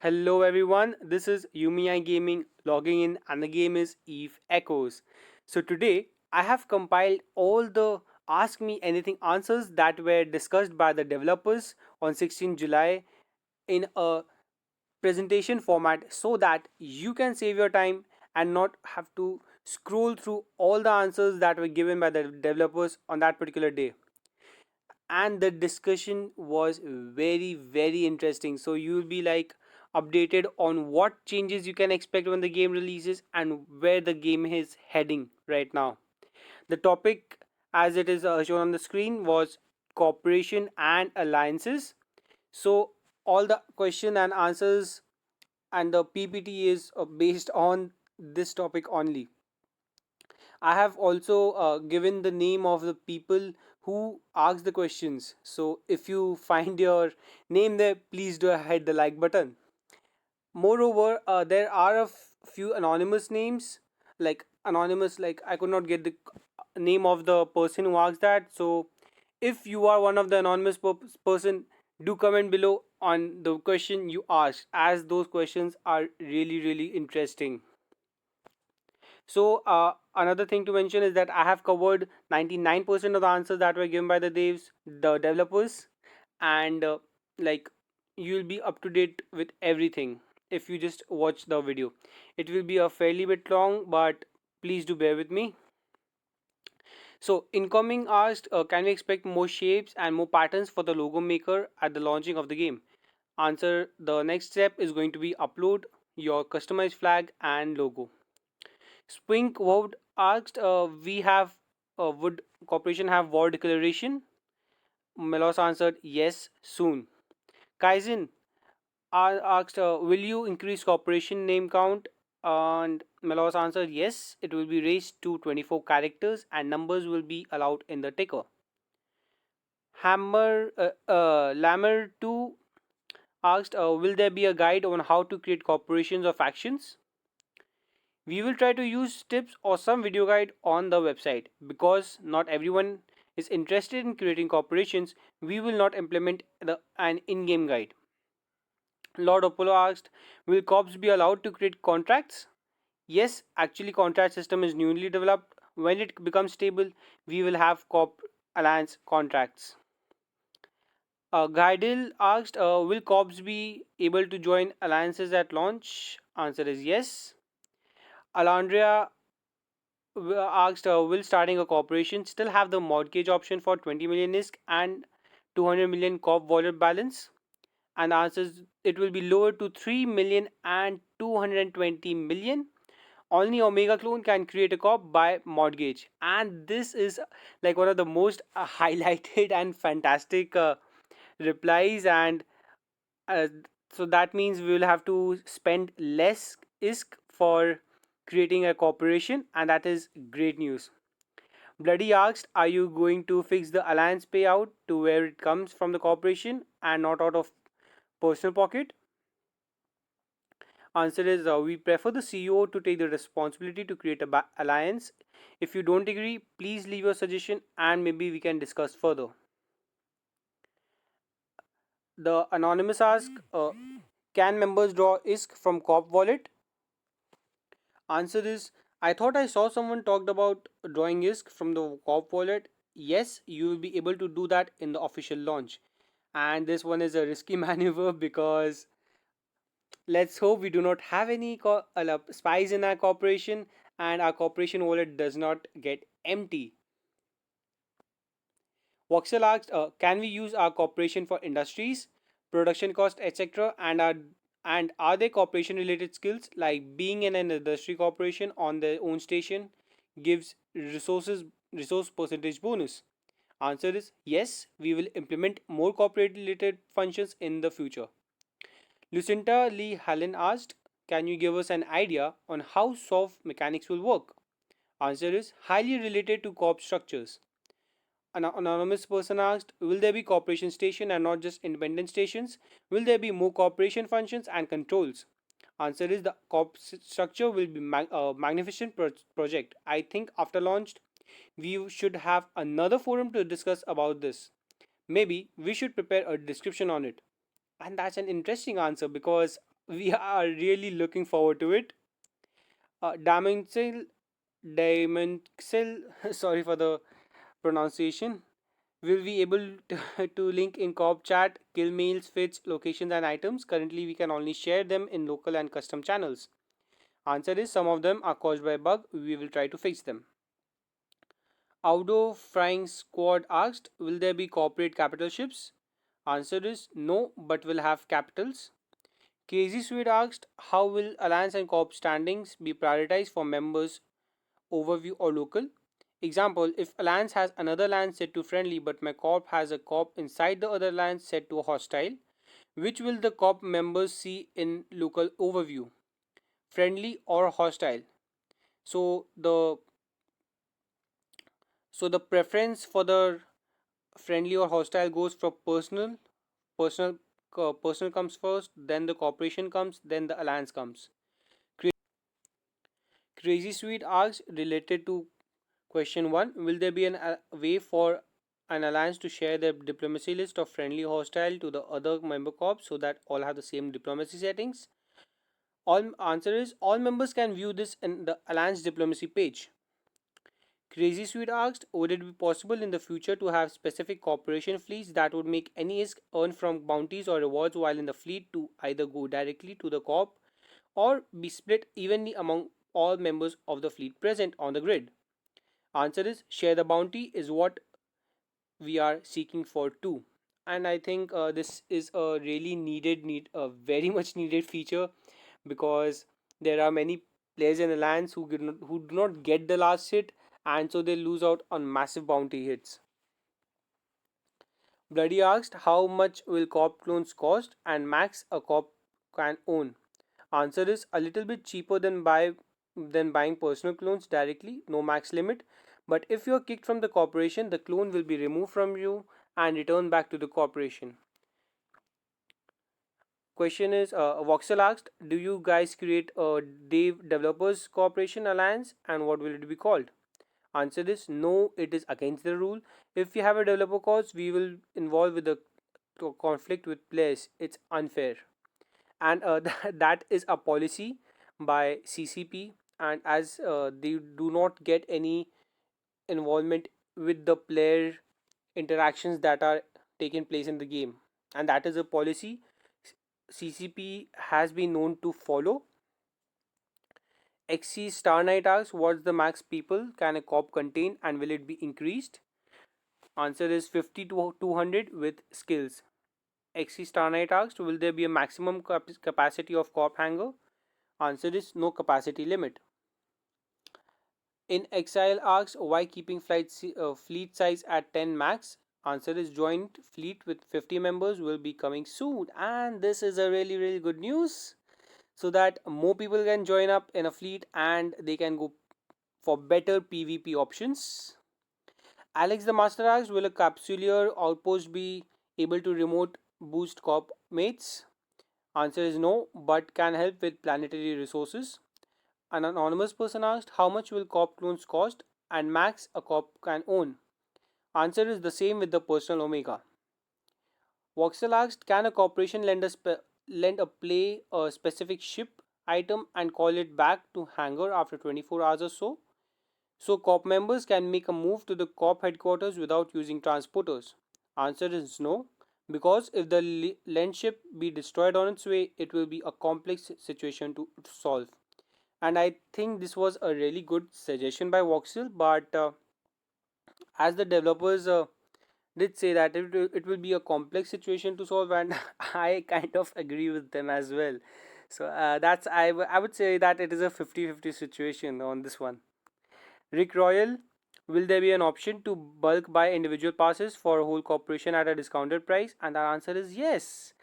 Hello everyone, this is Yumi Gaming logging in and the game is Eve Echoes. So today I have compiled all the Ask Me Anything answers that were discussed by the developers on 16 July in a presentation format so that you can save your time and not have to scroll through all the answers that were given by the developers on that particular day. And the discussion was very interesting, so you'll be like updated on what changes you can expect when the game releases and where the game is heading right now. The topic, as it is shown on the screen, was cooperation and alliances. So all the question and answers and the ppt is based on this topic only. I have also given the name of the people who asked the questions. So if you find your name there, please do hit the like button. Moreover, there are few anonymous names, like anonymous, like I could not get the name of the person who asked that. So if you are one of the anonymous person, do comment below on the question you asked, as those questions are really interesting. So another thing to mention is that I have covered 99% of the answers that were given by the developers, and like you'll be up to date with everything if you just watch the video. It will be a fairly bit long, but please do bear with me. So incoming asked, can we expect more shapes and more patterns for the logo maker at the launching of the game? Answer: the next step is going to be upload your customized flag and logo. Spink Wood asked, "We have would corporation have war declaration?" Melos answered, "Yes, soon." Kaizen asked, "Will you increase corporation name count?" And Melos answered, "Yes, it will be raised to 24 characters and numbers will be allowed in the ticker." Lammer 2 asked, "Will there be a guide on how to create corporations or factions?" We will try to use tips or some video guide on the website. Because not everyone is interested in creating corporations, we will not implement an in-game guide. Lord Apollo asked, "Will cops be allowed to create contracts?" Yes, actually contract system is newly developed. When it becomes stable, we will have cop alliance contracts. Guidil asked, "Will cops be able to join alliances at launch?" Answer is yes. Alandria asked, "Will starting a corporation still have the mortgage option for 20 million ISK and 200 million corp wallet balance?" And the answer is it will be lowered to 3 million and 220 million. Only Omega Clone can create a corp by mortgage. And this is like one of the most highlighted and fantastic replies. And uh, so that means we will have to spend less ISK for creating a corporation, and that is great news. Bloody asked, "Are you going to fix the alliance payout to where it comes from the corporation and not out of personal pocket?" Answer is we prefer the CEO to take the responsibility to create a alliance. If you don't agree, please leave your suggestion and maybe we can discuss further. The anonymous ask, "Can members draw ISK from Corp wallet?" Answer is I thought I saw someone talked about drawing ISK from the Corp wallet. Yes, you will be able to do that in the official launch. And this one is a risky maneuver because let's hope we do not have any spies in our corporation and our corporation wallet does not get empty. Voxel asked, "Can we use our corporation for industries, production cost, etc.? And are there corporation related skills like being in an industry corporation on their own station gives resource percentage bonus?" Answer is yes, we will implement more corporate related functions in the future. Lucinda Lee Hallen asked, "Can you give us an idea on how soft mechanics will work?" Answer is highly related to corp structures. An anonymous person asked, "Will there be corporation station and not just independent stations? Will there be more corporation functions and controls?" Answer is the corp structure will be magnificent project. I think after launched, we should have another forum to discuss about this. Maybe we should prepare a description on it. And that's an interesting answer because We are really looking forward to it. Dimensional, sorry for the pronunciation, will be able to link in corp chat, kill mails, fetch locations and items. Currently, we can only share them in local and custom channels. Answer is some of them are caused by bug. We will try to fix them. Audo Frying Squad asked, will there be corporate capital ships? Answer is no, but will have capitals. Crazy Sweet asked, how will Alliance and Corp standings be prioritized for members, overview, or local? Example, if Alliance has another land set to friendly, but my Corp has a Corp inside the other land set to hostile, which will the Corp members see in local overview? Friendly or hostile? So the preference for the friendly or hostile goes from personal personal comes first, then the corporation comes, then the alliance comes. Crazy Sweet asks, related to question 1, will there be a way for an alliance to share their diplomacy list of friendly hostile to the other member corps so that all have the same diplomacy settings? All answer is all members can view this in the alliance diplomacy page. Crazy Sweet asked, would it be possible in the future to have specific corporation fleets that would make any ISK earn from bounties or rewards while in the fleet to either go directly to the corp or be split evenly among all members of the fleet present on the grid? Answer is share the bounty is what we are seeking for too. And I think this is a really a very much needed feature, because there are many players in alliance who do not get the last hit, and so they lose out on massive bounty hits. Bloody asked, how much will cop clones cost and max a cop can own? Answer is a little bit cheaper than buying personal clones directly, no max limit. But if you are kicked from the corporation, the clone will be removed from you and returned back to the corporation. Question is, Voxel asked, do you guys create a Dave Developers Corporation Alliance and what will it be called? Answer is no, it is against the rule. If we have a developer cause, we will involve with the conflict with players. It's unfair. And that is a policy by CCP, and as they do not get any involvement with the player interactions that are taking place in the game, and that is a policy CCP has been known to follow. XC Star Knight asks, what's the max people can a cop contain and will it be increased? Answer is 50 to 200 with skills. XC Star Knight asks, will there be a maximum capacity of cop hangar? Answer is no capacity limit. In Exile asks, why keeping fleet size at 10 max? Answer is joint fleet with 50 members will be coming soon, and this is a really good news, so that more people can join up in a fleet and they can go for better PvP options. Alex the Master asks, will a capsuleer outpost be able to remote boost corp mates? Answer is no, but can help with planetary resources. An anonymous person asked, how much will corp clones cost and max a corp can own? Answer is the same with the personal Omega. Voxel asked, can a corporation lend a play a specific ship item and call it back to hangar after 24 hours or so? So corp members can make a move to the corp headquarters without using transporters. Answer is no, because if the lend ship be destroyed on its way, it will be a complex situation to solve. And I think this was a really good suggestion by Voxel, but as the developers did say that it will be a complex situation to solve, and I kind of agree with them as well. So that's I would say that it is a 50-50 situation on this one. Rick Royal, will there be an option to bulk buy individual passes for a whole corporation at a discounted price? And our answer is yes.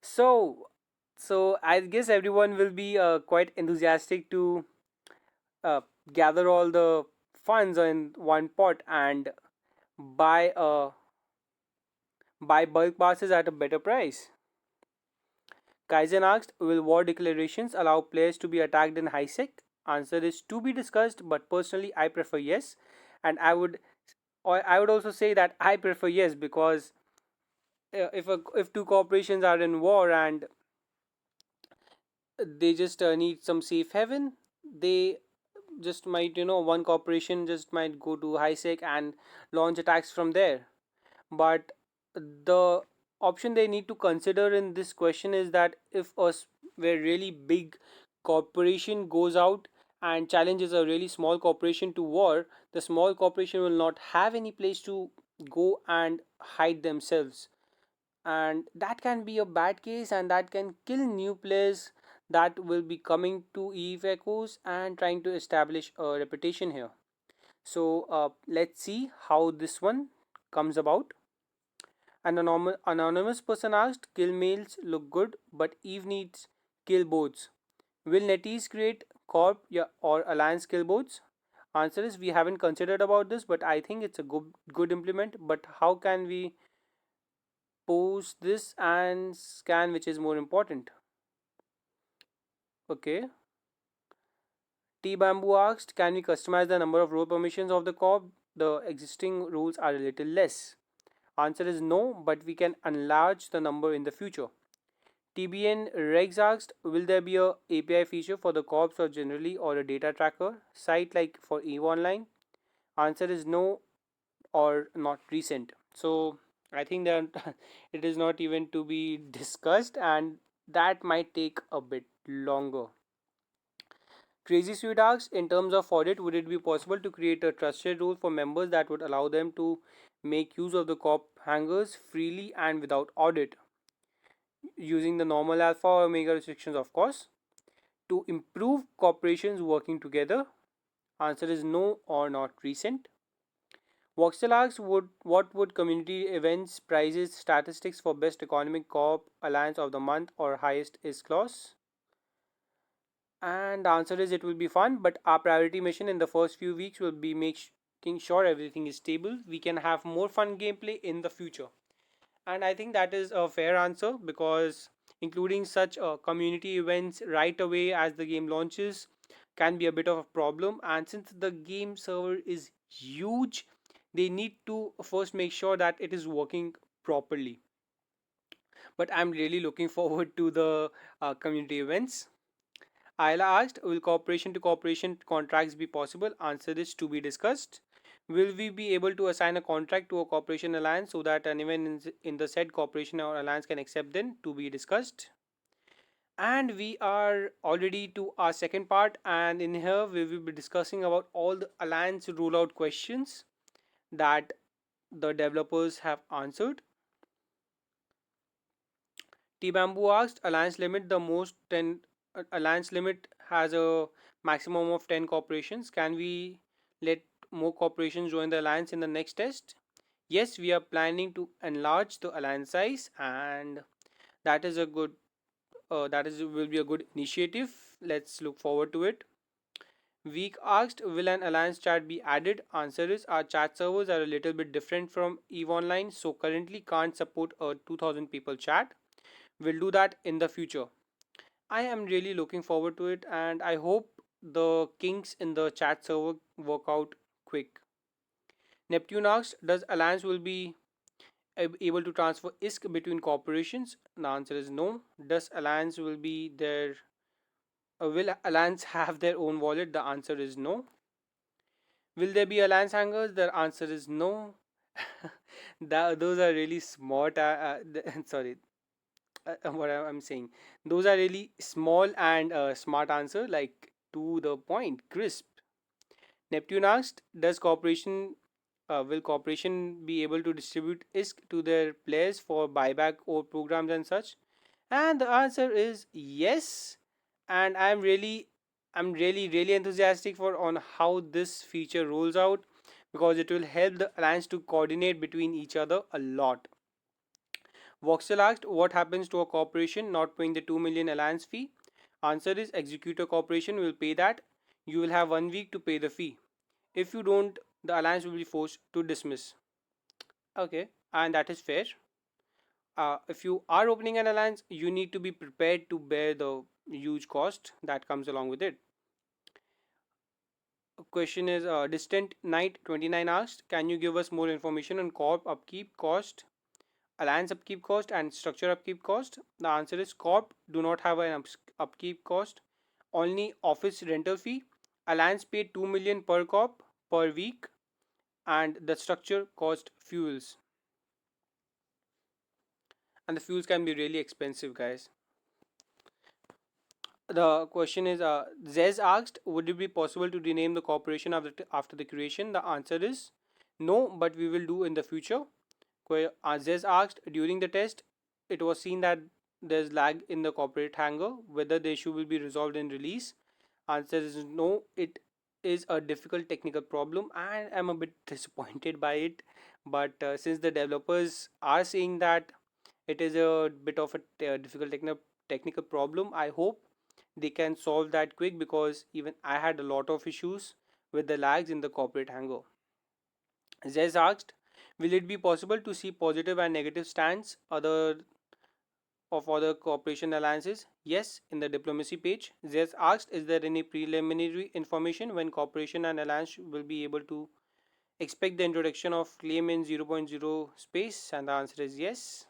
So, so I guess everyone will be quite enthusiastic to uh, gather all the funds in one pot and buy buy bulk passes at a better price. Kaizen asked, will war declarations allow players to be attacked in high sec? Answer is to be discussed, but personally I prefer yes. And I would also say that I prefer yes, because if two corporations are in war and They just need some safe haven. They just might, one corporation just might go to HiSec and launch attacks from there. But the option they need to consider in this question is that if a really big corporation goes out and challenges a really small corporation to war, the small corporation will not have any place to go and hide themselves, and that can be a bad case, and that can kill new players that will be coming to Eve Echoes and trying to establish a reputation here. So let's see how this one comes about. An anonymous person asked, kill mails look good, but Eve needs kill boards. Will NetEase create corp, yeah, or alliance kill boards? Answer is we haven't considered about this, but I think it's a good implement. But how can we post this and scan which is more important? Okay. T Bamboo asked, can we customize the number of role permissions of the corp? The existing rules are a little less. Answer is no, but we can enlarge the number in the future. TBN Regs asked, will there be a API feature for the corps or generally or a data tracker site like for EVE Online? Answer is no or not recent. So I think that it is not even to be discussed, and that might take a bit longer. Crazy Sweet asks, in terms of audit, would it be possible to create a trusted rule for members that would allow them to make use of the corp hangers freely and without audit, using the normal alpha or omega restrictions, of course, to improve corporations working together? Answer is no or not recent. Voxel asks, what would community events, prizes, statistics for best economic corp, alliance of the month, or highest is clause? And the answer is it will be fun, but our priority mission in the first few weeks will be making sure everything is stable. We can have more fun gameplay in the future. And I think that is a fair answer, because including such community events right away as the game launches can be a bit of a problem. And since the game server is huge, they need to first make sure that it is working properly. But I'm really looking forward to the community events. Ayla asked, will corporation to corporation contracts be possible? Answer is to be discussed. Will we be able to assign a contract to a corporation alliance so that anyone in the said corporation or alliance can accept them? To be discussed. And we are already to our second part, and in here we will be discussing about all the alliance rollout questions that the developers have answered. T Bamboo asked, Alliance limit the most 10, Alliance limit has a maximum of 10 corporations. Can we let more corporations join the alliance in the next test? Yes, we are planning to enlarge the alliance size, and that is a good that is will be a good initiative. Let's look forward to it. Week asked, will an alliance chat be added? Answer is our chat servers are a little bit different from EVE Online, so currently can't support a 2000 people chat. We'll do that in the future. I am really looking forward to it, and I hope the kinks in the chat server work out quick. Neptune asks, does Alliance will be able to transfer ISK between corporations? The answer is no. Does Alliance will be there? Will Alliance have their own wallet? The answer is no. Will there be Alliance hangers? The answer is no. Those are really smart. Sorry, what I'm saying. Those are really small and smart answer, like to the point, crisp. Neptune asked, "Does corporation will corporation be able to distribute ISK to their players for buyback or programs and such?" And the answer is yes. And I'm really enthusiastic for on how this feature rolls out, because it will help the alliance to coordinate between each other a lot. Voxel asked, what happens to a corporation not paying the 2 million alliance fee? Answer is Executor Corporation will pay that. You will have 1 week to pay the fee. If you don't, the alliance will be forced to dismiss. Okay, and that is fair. If you are opening an alliance, you need to be prepared to bear the huge cost that comes along with it. Question is Distant Night 29 asked, can you give us more information on corp upkeep cost? Alliance upkeep cost and structure upkeep cost. The answer is corp do not have an upkeep cost, only office rental fee. Alliance paid 2 million per corp per week, and the structure cost fuels, and the fuels can be really expensive, guys. The question is, Zez asked, would it be possible to rename the corporation after the creation? The answer is no, but we will do in the future. Zez asked, during the test, it was seen that there's lag in the corporate hanger. Whether the issue will be resolved in release? Answer is no. It is a difficult technical problem, and I'm a bit disappointed by it. But since the developers are saying that it is a bit of a difficult technical problem, I hope they can solve that quick, because even I had a lot of issues with the lags in the corporate hangar. Zez asked, will it be possible to see positive and negative stands of other cooperation alliances? Yes, in the diplomacy page. Zez asked, is there any preliminary information when cooperation and alliance will be able to expect the introduction of claim in zero point zero space? And the answer is yes.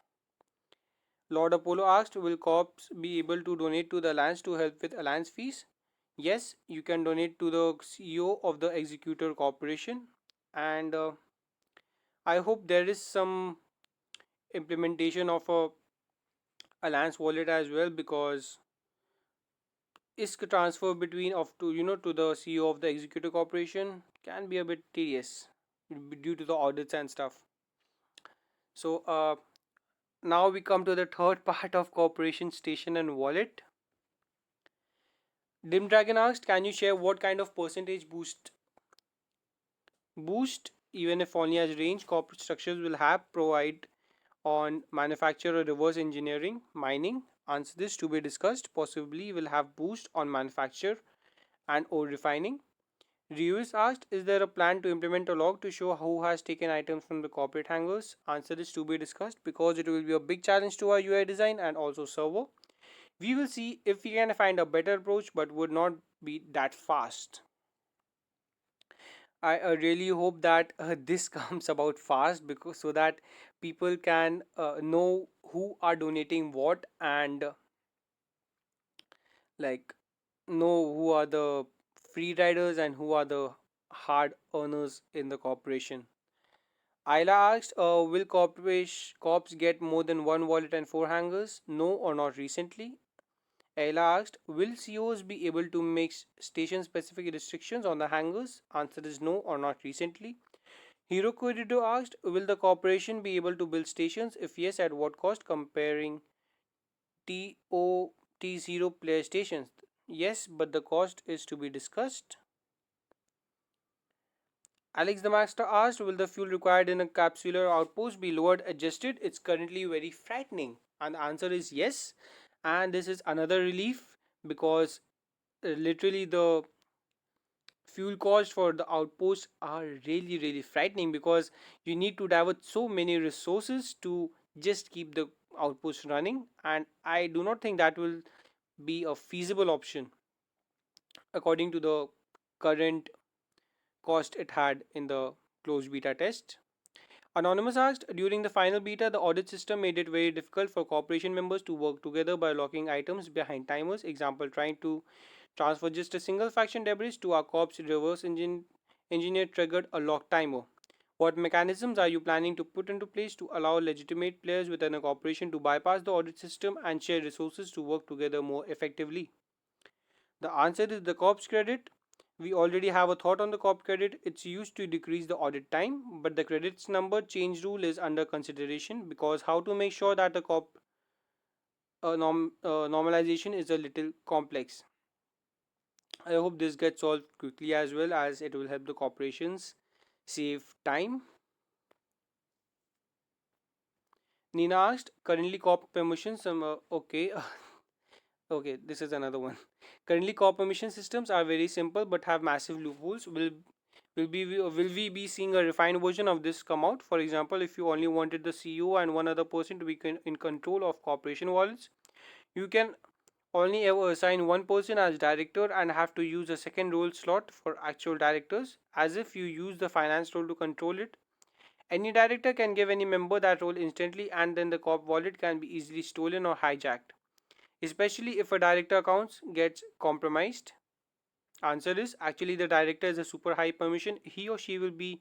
Lord Apollo asked, will corps be able to donate to the alliance to help with alliance fees? Yes, you can donate to the CEO of the executor corporation, and I hope there is some implementation of a alliance wallet as well, because ISK transfer between of to to the CEO of the executive corporation can be a bit tedious due to the audits and stuff. So now we come to the third part of corporation station and wallet. Dim Dragon asked, can you share what kind of percentage boost, even if only as range, corporate structures will have provide on manufacture or reverse engineering mining? Answer this to be discussed. Possibly will have boost on manufacture and ore refining. Reviewers asked, is there a plan to implement a log to show who has taken items from the corporate hangars? Answer is to be discussed, because it will be a big challenge to our UI design and also server. We will see if we can find a better approach, but would not be that fast. I really hope that this comes about fast, because so that people can know who are donating what, and like know who are the free riders and who are the hard earners in the corporation. Ayla asked, will corps get more than one wallet and four hangers? No, or not recently. Ayla asked, will CEOs be able to make station specific restrictions on the hangers? Answer is no, or not recently. Hero Corridor asked, will the corporation be able to build stations? If yes, at what cost? Comparing TOT0 player stations. Yes, but the cost is to be discussed. Alex the Master asked, will the fuel required in a capsular outpost be lowered, adjusted? It's currently very frightening. And the answer is yes. And this is another relief, because literally the fuel costs for the outposts are really, really frightening, because you need to divert so many resources to just keep the outpost running. And I do not think that will be a feasible option according to the current cost it had in the closed beta test. Anonymous asked, during the final beta, the audit system made it very difficult for corporation members to work together by locking items behind timers. Example, trying to transfer just a single faction debris to our corp's reverse engineer triggered a lock timer. What mechanisms are you planning to put into place to allow legitimate players within a corporation to bypass the audit system and share resources to work together more effectively? The answer is the corpse credit. We already have a thought on the corp credit. It's used to decrease the audit time, but the credits number change rule is under consideration, because how to make sure that the corp normalization is a little complex. I hope this gets solved quickly, as well as it will help the corporations save time. Nina asked, currently corp permissions. Okay, okay, this is another one. Currently, corp permission systems are very simple but have massive loopholes. Will we be seeing a refined version of this come out? For example, if you only wanted the CEO and one other person to be in control of corporation wallets, you can only ever assign one person as director and have to use a second role slot for actual directors, as if you use the finance role to control it. Any director can give any member that role instantly, and then the cop wallet can be easily stolen or hijacked, especially if a director account gets compromised. Answer is actually the director is a super high permission. He or she will be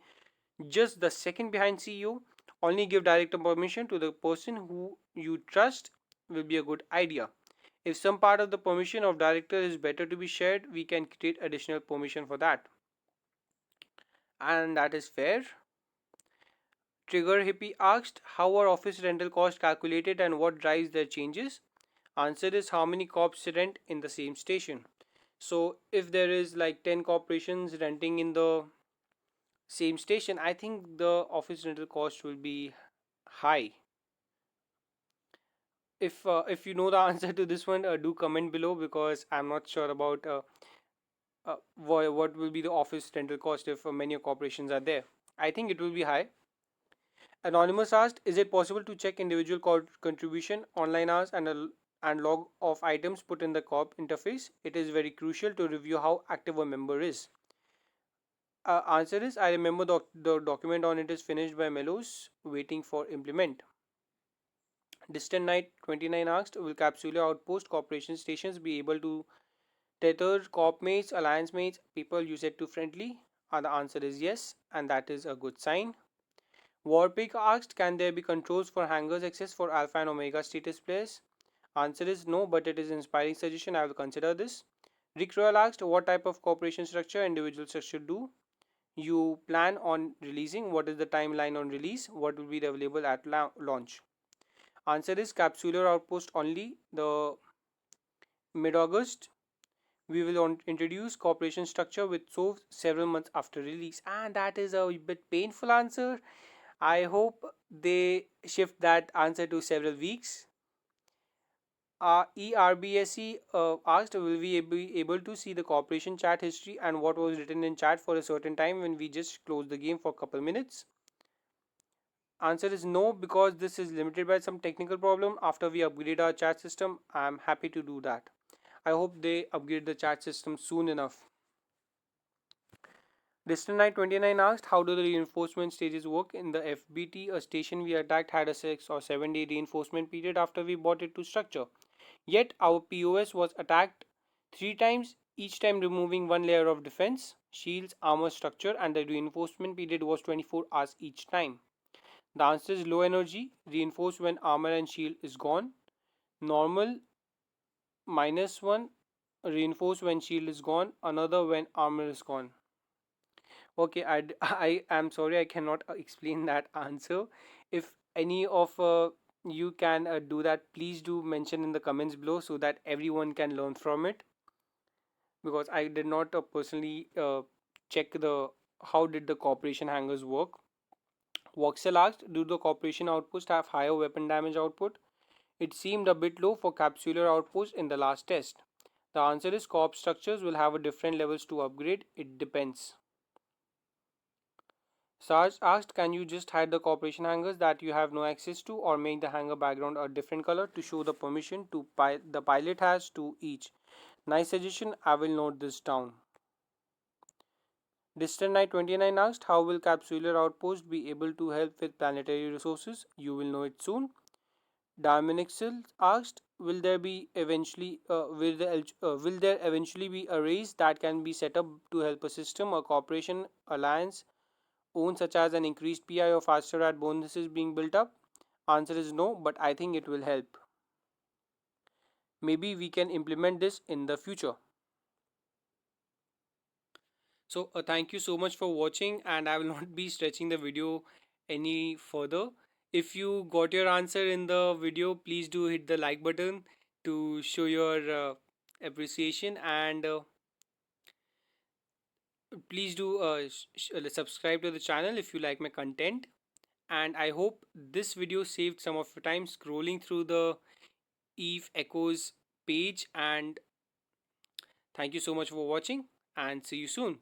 just the second behind CEO. Only give director permission to the person who you trust will be a good idea. If some part of the permission of director is better to be shared, we can create additional permission for that. And that is fair. Trigger Hippie asked, how are office rental costs calculated and what drives their changes? Answer is how many cops rent in the same station. So if there is like 10 corporations renting in the same station, I think the office rental cost will be high. If you know the answer to this one, do comment below because I'm not sure about what will be the office rental cost if many corporations are there. I think it will be high. Anonymous asked, is it possible to check individual contribution, online hours, and log of items put in the corp interface? It is very crucial to review how active a member is. Answer is, I remember the document on it is finished by Melos, waiting for implement. Distant Night 29 asked, will Capsula Outpost Corporation stations be able to tether corp mates, alliance mates, people you set to friendly? The answer is yes, and that is a good sign. Warpig asked, can there be controls for hangers access for Alpha and Omega status players? Answer is no, but it is an inspiring suggestion. I will consider this. Rick Royal asked, what type of corporation structure individuals should do? You plan on releasing? What is the timeline on release? What will be available at launch? Answer is capsular outpost only. The mid-August we will introduce corporation structure with so several months after release, and that is a bit painful answer. I hope they shift that answer to several weeks. ERBSE asked, will we be able to see the corporation chat history and what was written in chat for a certain time when we just close the game for a couple minutes? Answer is no, because this is limited by some technical problem. After we upgrade our chat system, I am happy to do that. I hope they upgrade the chat system soon enough. Distant Knight 29 asked, how do the reinforcement stages work? In the FBT, a station we attacked had a 6 or 7 day reinforcement period after we brought it to structure. Yet our POS was attacked 3 times, each time removing one layer of defense, shields, armor structure, and the reinforcement period was 24 hours each time. The answer is low energy, reinforced when armor and shield is gone. Normal -1, reinforced when shield is gone. Another when armor is gone. Okay, I am sorry I cannot explain that answer. If any of you can do that, please do mention in the comments below so that everyone can learn from it. Because I did not personally check the how did the corporation hangers work. Voxel asked, do the corporation outposts have higher weapon damage output? It seemed a bit low for capsular outposts in the last test. The answer is corp structures will have a different levels to upgrade. It depends. Sarge asked, can you just hide the corporation hangers that you have no access to or make the hanger background a different color to show the permission to the pilot has to each? Nice suggestion, I will note this down. Distant Knight 29 asked, how will Capsular Outpost be able to help with planetary resources? You will know it soon. Diamonixil asked, will there be eventually will there eventually be arrays that can be set up to help a system or corporation alliance own, such as an increased PI or faster at bonuses being built up? Answer is no, but I think it will help. Maybe we can implement this in the future. So thank you so much for watching, and I will not be stretching the video any further. If you got your answer in the video, please do hit the like button to show your appreciation, and please do subscribe to the channel if you like my content. And I hope this video saved some of your time scrolling through the Eve Echoes page. And thank you so much for watching, and see you soon.